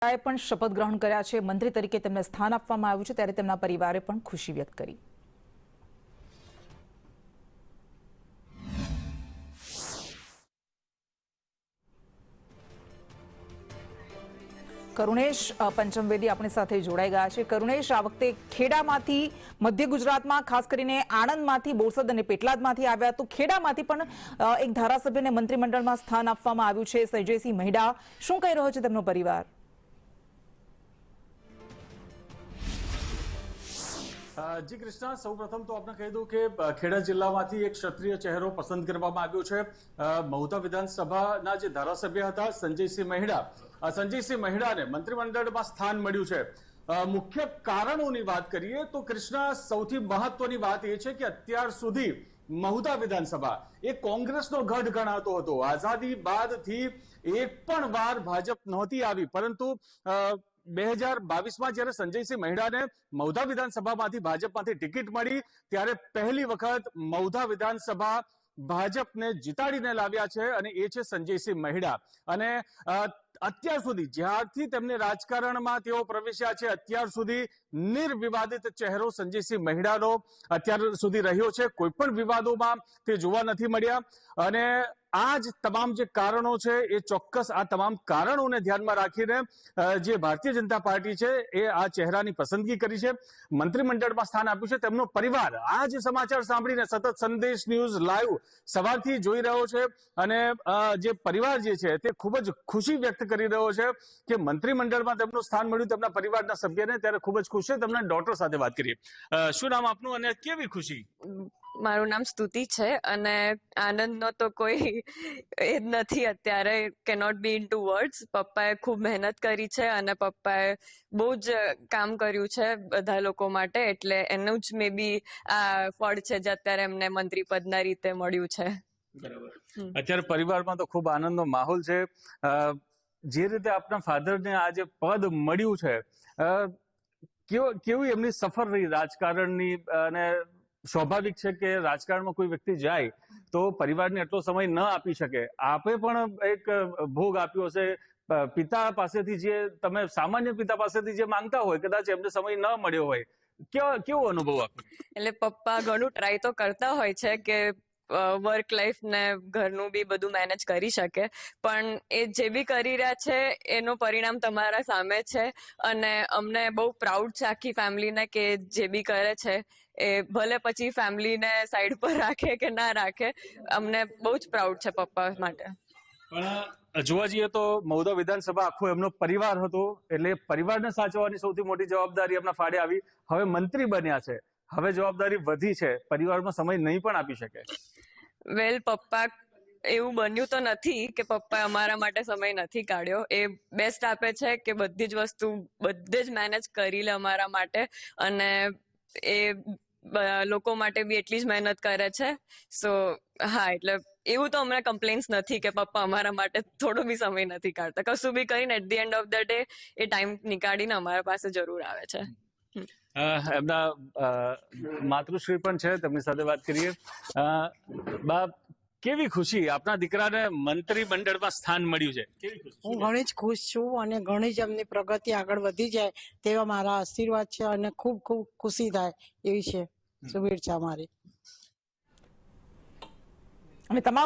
પણ શપથ ગ્રહણ કર્યા છે। મંત્રી તરીકે તેમને સ્થાન આપવામાં આવ્યું છે, ત્યારે તેમના પરિવારે પણ ખુશી વ્યક્ત કરી। કરુણેશ પંચમવેદી આપણી સાથે જોડાઈ ગયા છે। કરુણેશ, આ વખતે ખેડામાંથી, મધ્ય ગુજરાતમાં ખાસ કરીને આણંદમાંથી, બોરસદ અને પેટલાદમાંથી આવ્યા, તો ખેડામાંથી પણ એક ધારાસભ્યને મંત્રીમંડળમાં સ્થાન આપવામાં આવ્યું છે, સંજયસિંહ મહેડા। શું કહી રહ્યો છે તેમનો પરિવાર? જી કૃષ્ણા, સૌપ્રથમ તો આપણે કહી દઉં કે ખેડા જિલ્લામાંથી એક ક્ષત્રિય ચહેરો પસંદ કરવામાં આવ્યો છે। મહુધા વિધાનસભાના જે ધારાસભ્ય હતા સંજયસિંહ મહેડા, સંજયસિંહ મહેડાને મંત્રીમંડળમાં સ્થાન મળ્યું છે। મુખ્ય કારણોની વાત કરીએ તો કૃષ્ણા, સૌથી મહત્વની વાત એ છે કે અત્યાર સુધી મહુધા વિધાનસભા એ કોંગ્રેસનો ગઢ ગણાતો હતો। આઝાદી બાદથી એક પણ વાર ભાજપ નહોતી આવી, પરંતુ 2022માં જ્યારે સંજયસિંહ મહેડાને મહુધા વિધાનસભામાંથી ભાજપમાંથી ટિકિટ મળી, ત્યારે પહેલી વખત મહુધા વિધાનસભા ભાજપને જીતાડીને લાવ્યા છે, અને એ છે સંજયસિંહ મહેડા। અને અત્યાર સુધી જ્યારથી તેમને રાજકારણમાં તેઓ પ્રવેશ્યા છે, અત્યાર સુધી નિર્વિવાદિત ચહેરો સંજયસિંહ મહેડાનો અત્યાર સુધી રહ્યો છે। કોઈ પણ વિવાદોમાં તે જોવા નથી મળ્યા, અને આ જ તમામ જે કારણો છે એ ચોક્કસ આ તમામ કારણોને ધ્યાનમાં રાખીને જે ભારતીય જનતા પાર્ટી છે એ આ ચહેરાની પસંદગી કરી છે, મંત્રીમંડળમાં સ્થાન આપ્યું છે। તેમનો પરિવાર આ જ સમાચાર સાંભળીને સતત સંદેશ ન્યૂઝ લાઈવ સવારથી જોઈ રહ્યો છે, અને જે પરિવાર જે છે તે ખૂબ જ ખુશી વ્યક્ત કરી રહ્યો છે કે મંત્રીમંડળમાં તેમનું સ્થાન મળ્યું તેમના પરિવારના સભ્યને, ત્યારે ખૂબ જ ખુશ છે। તેમના ડોટર સાથે વાત કરીએ। શું નામ આપનું અને કેવી ખુશી? મારું નામ સ્તુતિ છે, અને આનંદનો તો કોઈ એ જ નથી અત્યારે, cannot be into words. પપ્પાએ ખૂબ મહેનત કરી છે, અને પપ્પાએ બહુ જ કામ કર્યું છે બધા લોકો માટે, એટલે એનું જ મે બી આ ફળ છે જે અત્યારે એમને મંત્રી પદના રીતે મળ્યું છે। બરાબર, અત્યારે પરિવારમાં તો ખૂબ આનંદનો માહોલ છે। જે રીતે આપના ફાધરને આ જે પદ મળ્યું છે, કેવી એમની સફર રહી રાજકારણની? અને સ્વાભાવિક છે કે રાજકારણમાં કોઈ વ્યક્તિ જાય તો પરિવારને એટલો સમય ન આપી શકે। આપે પણ એક ભોગ આપ્યો હશે પિતા પાસેથી, જે તમે સામાન્ય પિતા પાસેથી જે માંગતા હોય, કદાચ એમને સમય ન મળ્યો હોય, કેવો અનુભવ આપ્યો? એટલે પપ્પા ઘણું ટ્રાય તો કરતા હોય છે કે વર્ક લાઈફ ને ઘરનું બી બધું મેનેજ કરી શકે, પણ એ જે બી કરી રહ્યા છે એનું પરિણામ તમારા સામે છે, અને અમને બહુ પ્રાઉડ છે આખી ફેમિલીને કે જે બી કરે છે એ ભલે પછી ફેમિલીને સાઈડ પર રાખે કે ના રાખે, અમને બહુ જ પ્રાઉડ છે પપ્પા માટે। પણ જોવા જઈએ તો મહુધા વિધાનસભા આખો એમનો પરિવાર હતો, એટલે પરિવારને સાચવવાની સૌથી મોટી જવાબદારી એમના ફાળે આવી। હવે મંત્રી બન્યા છે, હવે જવાબદારી વધી છે, પરિવારમાં સમય નહીં પણ આપી શકે। વેલ, પપ્પા એવું બન્યું તો નથી કે પપ્પા અમારા માટે સમય નથી કાઢ્યો। એ બેસ્ટ આપે છે કે બધી જ વસ્તુ બધે જ મેનેજ કરી લે અમારા માટે, અને એ લોકો માટે બી એટલી જ મહેનત કરે છે। સો હા, એટલે એવું તો અમને કમ્પ્લેન્સ નથી કે પપ્પા અમારા માટે થોડો બી સમય નથી કાઢતા। કશું બી કરીને at the end of the day એ ટાઈમ નીકાળીને અમારા પાસે જરૂર આવે છે। એમના માતૃશ્રી પણ છે, તેમની સાથે વાત કરીએ। બાપ, કેવી ખુશી આપના દીકરાને મંત્રીમંડળમાં સ્થાન મળ્યું છે? કેવી ખુશી? હું ઘણી જ ખુશ છું, અને ઘણી જ એમની પ્રગતિ આગળ વધી જાય તેવા મારા આશીર્વાદ છે, અને ખૂબ ખૂબ ખુશી થાય એવી છે શુભેચ્છા મારી। અને તમામ